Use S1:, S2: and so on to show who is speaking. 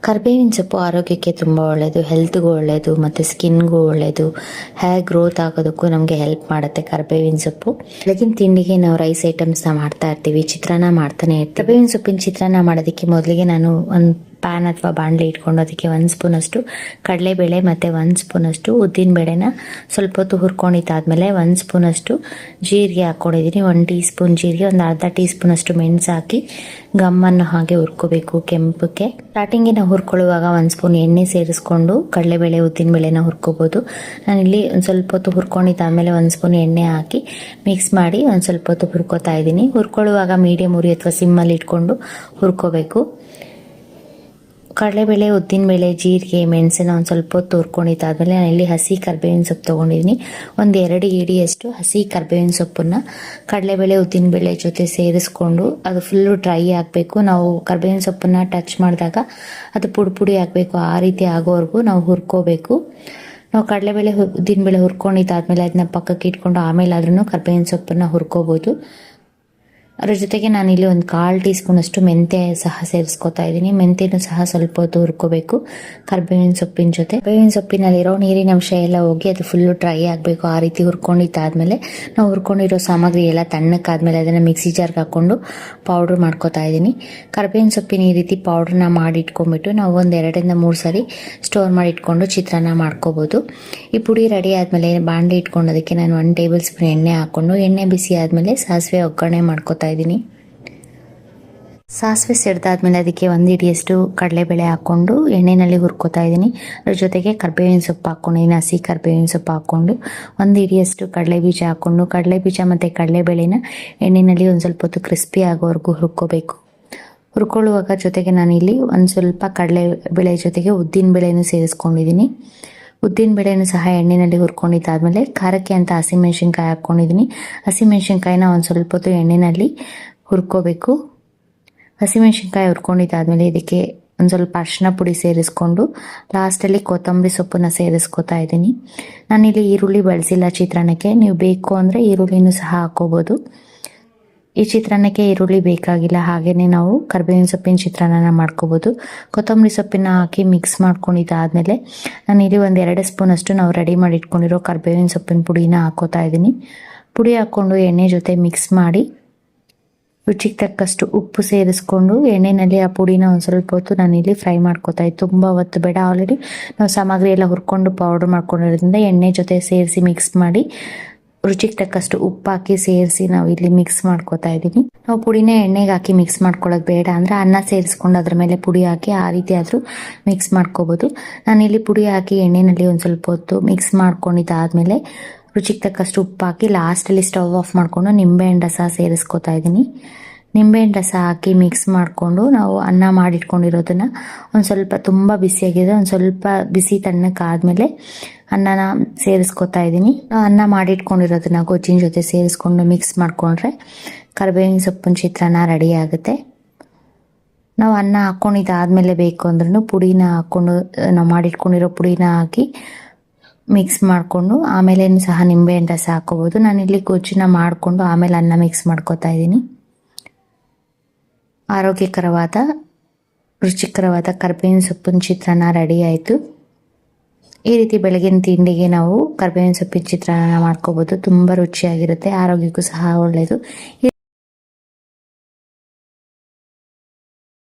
S1: ಕರ್ಬೇವಿನ ಸೊಪ್ಪು ಆರೋಗ್ಯಕ್ಕೆ ತುಂಬ ಒಳ್ಳೆಯದು, ಹೆಲ್ತ್ಗೂ ಒಳ್ಳೆಯದು ಮತ್ತು ಸ್ಕಿನ್ಗೂ ಒಳ್ಳೆಯದು. ಹೇರ್ ಗ್ರೋತ್ ಆಗೋದಕ್ಕೂ ನಮಗೆ ಹೆಲ್ಪ್ ಮಾಡುತ್ತೆ ಕರ್ಬೇವಿನ ಸೊಪ್ಪು. ಬೆಳಗಿನ ತಿಂಡಿಗೆ ನಾವು ರೈಸ್ ಐಟಮ್ಸ್ನ ಮಾಡ್ತಾ ಇರ್ತೀವಿ, ಚಿತ್ರಾನ್ನ ಮಾಡ್ತಾನೆ ಇರ್ತೀವಿ. ಕರ್ಬೇವಿನ ಸೊಪ್ಪಿನ ಚಿತ್ರಾನ್ನ ಮಾಡೋದಕ್ಕೆ ಮೊದಲಿಗೆ ನಾನು ಒಂದು ಪ್ಯಾನ್ ಅಥವಾ ಬಾಣಲೆ ಇಟ್ಕೊಂಡು ಅದಕ್ಕೆ 1 ಸ್ಪೂನಷ್ಟು ಕಡಲೆಬೇಳೆ ಮತ್ತು 1 ಸ್ಪೂನಷ್ಟು ಉದ್ದಿನಬೇಳೆನ ಸ್ವಲ್ಪ ಹೊತ್ತು ಹುರ್ಕೊಂಡಿದ್ದಾದಮೇಲೆ 1 ಸ್ಪೂನಷ್ಟು ಜೀರಿಗೆ ಹಾಕ್ಕೊಂಡಿದ್ದೀನಿ. 1 ಟೀ ಸ್ಪೂನ್ ಜೀರಿಗೆ, ಒಂದು ಅರ್ಧ ಟೀ ಸ್ಪೂನಷ್ಟು ಮೆಣಸು ಹಾಕಿ ಗಮ್ಮನ್ನು ಹಾಗೆ ಹುರ್ಕೋಬೇಕು ಕೆಂಪಕ್ಕೆ. ಸ್ಟಾರ್ಟಿಂಗಿನ ಹುರ್ಕೊಳ್ಳುವಾಗ 1 ಸ್ಪೂನ್ ಎಣ್ಣೆ ಸೇರಿಸ್ಕೊಂಡು ಕಡಲೆಬೇಳೆ ಉದ್ದಿನಬೇಳೆನ ಹುರ್ಕೋಬೋದು. ನಾನಿಲ್ಲಿ ಒಂದು ಸ್ವಲ್ಪ ಹೊತ್ತು ಹುರ್ಕೊಂಡಿದ್ದಾದಮೇಲೆ 1 ಸ್ಪೂನ್ ಎಣ್ಣೆ ಹಾಕಿ ಮಿಕ್ಸ್ ಮಾಡಿ ಒಂದು ಸ್ವಲ್ಪ ಹೊತ್ತು ಹುರ್ಕೋತಾ ಇದ್ದೀನಿ. ಹುರ್ಕೊಳ್ಳುವಾಗ ಮೀಡಿಯಮ್ ಉರಿ ಅಥವಾ ಸಿಮ್ಮಲ್ಲಿ ಇಟ್ಕೊಂಡು ಹುರ್ಕೋಬೇಕು. ಕಡಲೆಬೇಳೆ ಉದ್ದಿನಬೇಳೆ ಜೀರಿಗೆ ಮೆಣಸನ್ನ ಒಂದು ಸ್ವಲ್ಪ ಹೊತ್ತು ಹುರ್ಕೊಂಡಿದ್ದಾದಮೇಲೆ ನಾನಿಲ್ಲಿ ಹಸಿ ಕರ್ಬೇವಿನ ಸೊಪ್ಪು ತೊಗೊಂಡಿದ್ದೀನಿ. ಒಂದು 2 ಹಿಡಿಯಷ್ಟು ಹಸಿ ಕರ್ಬೇವಿನ ಸೊಪ್ಪನ್ನು ಕಡಲೆಬೇಳೆ ಉದ್ದಿನಬೇಳೆ ಜೊತೆ ಸೇರಿಸ್ಕೊಂಡು ಅದು ಫುಲ್ಲು ಡ್ರೈ ಆಗಬೇಕು. ನಾವು ಕರ್ಬೇವಿನ ಸೊಪ್ಪನ್ನು ಟಚ್ ಮಾಡಿದಾಗ ಅದು ಪುಡಿ ಆಗಬೇಕು, ಆ ರೀತಿ ಆಗೋವರೆಗೂ ನಾವು ಹುರ್ಕೋಬೇಕು. ನಾವು ಕಡಲೆಬೇಳೆ ಉದ್ದಿನಬೇಳೆ ಹುರ್ಕೊಂಡಿದ್ದಾದಮೇಲೆ ಅದನ್ನ ಪಕ್ಕಕ್ಕೆ ಇಟ್ಕೊಂಡು ಆಮೇಲೆ ಆದ್ರೂ ಕರ್ಬೇವಿನ ಸೊಪ್ಪನ್ನು ಹುರ್ಕೋಬೋದು. ಅದ್ರ ಜೊತೆಗೆ ನಾನಿಲ್ಲಿ ಒಂದು 1/4 ಟೀ ಸ್ಪೂನಷ್ಟು ಮೆಂತ್ಯ ಸಹ ಸೇರಿಸ್ಕೊತಾ ಇದ್ದೀನಿ. ಮೆಂತ್ಯನೂ ಸಹ ಸ್ವಲ್ಪ ಹೊತ್ತು ಹುರ್ಕೋಬೇಕು ಕರ್ಬೇವಿನ ಸೊಪ್ಪಿನ ಜೊತೆ. ಕರ್ಬೇವಿನ ಸೊಪ್ಪಿನಲ್ಲಿರೋ ನೀರಿನ ಅಂಶ ಎಲ್ಲ ಹೋಗಿ ಅದು ಫುಲ್ಲು ಡ್ರೈ ಆಗಬೇಕು. ಆ ರೀತಿ ಹುರ್ಕೊಂಡಿದ್ದಾದಮೇಲೆ ನಾವು ಹುರ್ಕೊಂಡಿರೋ ಸಾಮಗ್ರಿ ಎಲ್ಲ ತಣ್ಣಕ್ಕಾದ್ಮೇಲೆ ಅದನ್ನು ಮಿಕ್ಸಿ ಜಾರ್ಗೆ ಹಾಕ್ಕೊಂಡು ಪೌಡ್ರ್ ಮಾಡ್ಕೊತಾ ಇದ್ದೀನಿ. ಕರ್ಬೇವಿನ ಸೊಪ್ಪಿನ ಈ ರೀತಿ ಪೌಡ್ರನ್ನ ಮಾಡಿ ಇಟ್ಕೊಂಡ್ಬಿಟ್ಟು ನಾವು ಒಂದು 2 ರಿಂದ 3 ಸರಿ ಸ್ಟೋರ್ ಮಾಡಿ ಇಟ್ಕೊಂಡು ಚಿತ್ರಾನ್ನ ಮಾಡ್ಕೋಬೋದು. ಈ ಪುಡಿ ರೆಡಿ ಆದಮೇಲೆ ಬಾಣಲೆ ಇಟ್ಕೊಂಡೋದಕ್ಕೆ ನಾನು 1 ಟೇಬಲ್ ಸ್ಪೂನ್ ಎಣ್ಣೆ ಹಾಕ್ಕೊಂಡು ಎಣ್ಣೆ ಬಿಸಿ ಆದಮೇಲೆ ಸಾಸಿವೆ ಒಗ್ಗರಣೆ ಮಾಡ್ಕೊತಾ ಇದ್ದೀನಿ. ಸಾಸಿವೆ ಸಿಡ್ದಾದ್ಮೇಲೆ ಅದಕ್ಕೆ 1 ಹಿಡಿಯಷ್ಟು ಕಡಲೆಬೇಳೆ ಹಾಕ್ಕೊಂಡು ಎಣ್ಣೆಯಲ್ಲಿ ಹುರ್ಕೋತಾ ಇದ್ದೀನಿ. ಅದ್ರ ಜೊತೆಗೆ ಕರ್ಬೇವಿನ ಸೊಪ್ಪು ಹಾಕ್ಕೊಂಡಿದ್ದೀನಿ. ಹಸಿ ಕರ್ಬೇವಿನ ಸೊಪ್ಪು ಹಾಕ್ಕೊಂಡು 1 ಹಿಡಿಯಷ್ಟು ಕಡಲೆ ಬೀಜ ಹಾಕ್ಕೊಂಡು ಕಡಲೆ ಬೀಜ ಮತ್ತು ಕಡಲೆಬೇಳೆನ ಎಣ್ಣೆಯಲ್ಲಿ ಒಂದು ಸ್ವಲ್ಪ ಹೊತ್ತು ಕ್ರಿಸ್ಪಿ ಆಗೋವರೆಗೂ ಹುರ್ಕೋಬೇಕು. ಹುರ್ಕೊಳ್ಳುವಾಗ ಜೊತೆಗೆ ನಾನಿಲ್ಲಿ ಒಂದು ಸ್ವಲ್ಪ ಕಡಲೆಬೇಳೆ ಜೊತೆಗೆ ಉದ್ದಿನಬೇಳೆನೂ ಸೇರಿಸ್ಕೊಂಡಿದ್ದೀನಿ. ಉದ್ದಿನಬೇಳೆನೂ ಸಹ ಎಣ್ಣೆಯಲ್ಲಿ ಹುರ್ಕೊಂಡಿದ್ದಾದಮೇಲೆ ಖಾರಕ್ಕೆ ಅಂತ ಹಸಿಮೆಣ್ಸಿನ್ಕಾಯಿ ಹಾಕ್ಕೊಂಡಿದ್ದೀನಿ. ಹಸಿಮೆಣ್ಸಿನ್ಕಾಯಿನ ಒಂದು ಸ್ವಲ್ಪ ಹೊತ್ತು ಎಣ್ಣೆಯಲ್ಲಿ ಹುರ್ಕೋಬೇಕು. ಹಸಿಮೆಣ್ಸಿನ್ಕಾಯಿ ಹುರ್ಕೊಂಡಿದ್ದಾದಮೇಲೆ ಇದಕ್ಕೆ ಒಂದು ಸ್ವಲ್ಪ ಅರಿಶಿನ ಪುಡಿ ಸೇರಿಸ್ಕೊಂಡು ಲಾಸ್ಟಲ್ಲಿ ಕೊತ್ತಂಬರಿ ಸೊಪ್ಪನ್ನು ಸೇರಿಸ್ಕೊತಾ ಇದ್ದೀನಿ. ನಾನಿಲ್ಲಿ ಈರುಳ್ಳಿ ಬಳಸಿಲ್ಲ ಚಿತ್ರಾನ್ನಕ್ಕೆ, ನೀವು ಬೇಕು ಅಂದರೆ ಈರುಳ್ಳಿನೂ ಸಹ ಹಾಕ್ಕೋಬೋದು. ಈ ಚಿತ್ರಾನ್ನಕ್ಕೆ ಈರುಳ್ಳಿ ಬೇಕಾಗಿಲ್ಲ, ಹಾಗೆಯೇ ನಾವು ಕರ್ಬೇವಿನ ಸೊಪ್ಪಿನ ಚಿತ್ರಾನ್ನ ಮಾಡ್ಕೋಬೋದು. ಕೊತ್ತಂಬರಿ ಸೊಪ್ಪಿನ ಹಾಕಿ ಮಿಕ್ಸ್ ಮಾಡ್ಕೊಂಡಿದ್ದಾದಮೇಲೆ ನಾನಿಲ್ಲಿ ಒಂದು 2 ಸ್ಪೂನಷ್ಟು ನಾವು ರೆಡಿ ಮಾಡಿ ಇಟ್ಕೊಂಡಿರೋ ಕರ್ಬೇವಿನ ಸೊಪ್ಪಿನ ಪುಡಿನ ಹಾಕ್ಕೋತಾ ಇದ್ದೀನಿ. ಪುಡಿ ಹಾಕ್ಕೊಂಡು ಎಣ್ಣೆ ಜೊತೆ ಮಿಕ್ಸ್ ಮಾಡಿ ರುಚಿಗೆ ತಕ್ಕಷ್ಟು ಉಪ್ಪು ಸೇರಿಸ್ಕೊಂಡು ಎಣ್ಣೆಯಲ್ಲಿ ಆ ಪುಡಿನ ಒಂದು ಸ್ವಲ್ಪ ಹೊತ್ತು ನಾನಿಲ್ಲಿ ಫ್ರೈ ಮಾಡ್ಕೋತಾ ಇದ್ದೆ. ತುಂಬ ಹೊತ್ತು ಬೇಡ, ಆಲ್ರೆಡಿ ನಾವು ಸಾಮಗ್ರಿ ಎಲ್ಲ ಹುರ್ಕೊಂಡು ಪೌಡ್ರ್ ಮಾಡ್ಕೊಂಡಿರೋದ್ರಿಂದ ಎಣ್ಣೆ ಜೊತೆ ಸೇರಿಸಿ ಮಿಕ್ಸ್ ಮಾಡಿ ರುಚಿಗೆ ತಕ್ಕಷ್ಟು ಉಪ್ಪು ಹಾಕಿ ಸೇರಿಸಿ ನಾವು ಇಲ್ಲಿ ಮಿಕ್ಸ್ ಮಾಡ್ಕೋತಾ ಇದ್ದೀನಿ. ನಾವು ಪುಡಿನ ಎಣ್ಣೆಗೆ ಹಾಕಿ ಮಿಕ್ಸ್ ಮಾಡ್ಕೊಳ್ಳೋದು ಬೇಡ ಅಂದರೆ ಅನ್ನ ಸೇರಿಸ್ಕೊಂಡು ಅದ್ರ ಮೇಲೆ ಪುಡಿ ಹಾಕಿ ಆ ರೀತಿ ಆದರೂ ಮಿಕ್ಸ್ ಮಾಡ್ಕೋಬೋದು. ನಾನಿಲ್ಲಿ ಪುಡಿ ಹಾಕಿ ಎಣ್ಣೆಯಲ್ಲಿ ಒಂದು ಸ್ವಲ್ಪ ಹೊತ್ತು ಮಿಕ್ಸ್ ಮಾಡ್ಕೊಂಡಿದ್ದಾದಮೇಲೆ ರುಚಿಗೆ ತಕ್ಕಷ್ಟು ಉಪ್ಪು ಹಾಕಿ ಲಾಸ್ಟಲ್ಲಿ ಸ್ಟವ್ ಆಫ್ ಮಾಡಿಕೊಂಡು ನಿಂಬೆಹಣ್ಣು ರಸ ಸೇರಿಸ್ಕೊತಾ ಇದ್ದೀನಿ. ನಿಂಬೆಹಣ್ಣು ರಸ ಹಾಕಿ ಮಿಕ್ಸ್ ಮಾಡಿಕೊಂಡು ನಾವು ಅನ್ನ ಮಾಡಿಟ್ಕೊಂಡಿರೋದನ್ನು ಒಂದು ಸ್ವಲ್ಪ ತುಂಬ ಬಿಸಿಯಾಗಿದೆ, ಒಂದು ಸ್ವಲ್ಪ ಬಿಸಿ ತಣ್ಣಕ್ಕಾದ್ಮೇಲೆ ಅನ್ನನ ಸೇರಿಸ್ಕೊತಾ ಇದ್ದೀನಿ. ಅನ್ನ ಮಾಡಿಟ್ಕೊಂಡಿರೋದನ್ನ ಗೊಜ್ಜಿನ ಜೊತೆ ಸೇರಿಸ್ಕೊಂಡು ಮಿಕ್ಸ್ ಮಾಡಿಕೊಂಡ್ರೆ ಕರ್ಬೇವಿನ ಸೊಪ್ಪಿನ ಚಿತ್ರಾನ್ನ ರೆಡಿ ಆಗುತ್ತೆ. ನಾವು ಅನ್ನ ಹಾಕ್ಕೊಂಡಿದ್ದಾದಮೇಲೆ ಬೇಕು ಅಂದ್ರೂ ಪುಡಿನ ಹಾಕ್ಕೊಂಡು ನಾವು ಮಾಡಿಟ್ಕೊಂಡಿರೋ ಪುಡಿನ ಹಾಕಿ ಮಿಕ್ಸ್ ಮಾಡಿಕೊಂಡು ಆಮೇಲೆ ಸಹ ನಿಂಬೆಹಣ್ಣು ರಸ ಹಾಕ್ಕೋಬೋದು. ನಾನಿಲ್ಲಿ ಗೊಜ್ಜನ್ನ ಮಾಡಿಕೊಂಡು ಆಮೇಲೆ ಅನ್ನ ಮಿಕ್ಸ್ ಮಾಡ್ಕೋತಾ ಇದ್ದೀನಿ. ಆರೋಗ್ಯಕರವಾದ ರುಚಿಕರವಾದ ಕರ್ಬೇವಿನ ಸೊಪ್ಪಿನ ಚಿತ್ರಾನ್ನ ರೆಡಿ ಆಯಿತು. ಈ ರೀತಿ ಬೆಳಗಿನ ತಿಂಡಿಗೆ ನಾವು ಕರ್ಬೇವಿನ ಸೊಪ್ಪಿನ ಚಿತ್ರಾನ್ನ ಮಾಡ್ಕೋಬೋದು. ತುಂಬ ರುಚಿಯಾಗಿರುತ್ತೆ, ಆರೋಗ್ಯಕ್ಕೂ ಸಹ ಒಳ್ಳೆಯದು.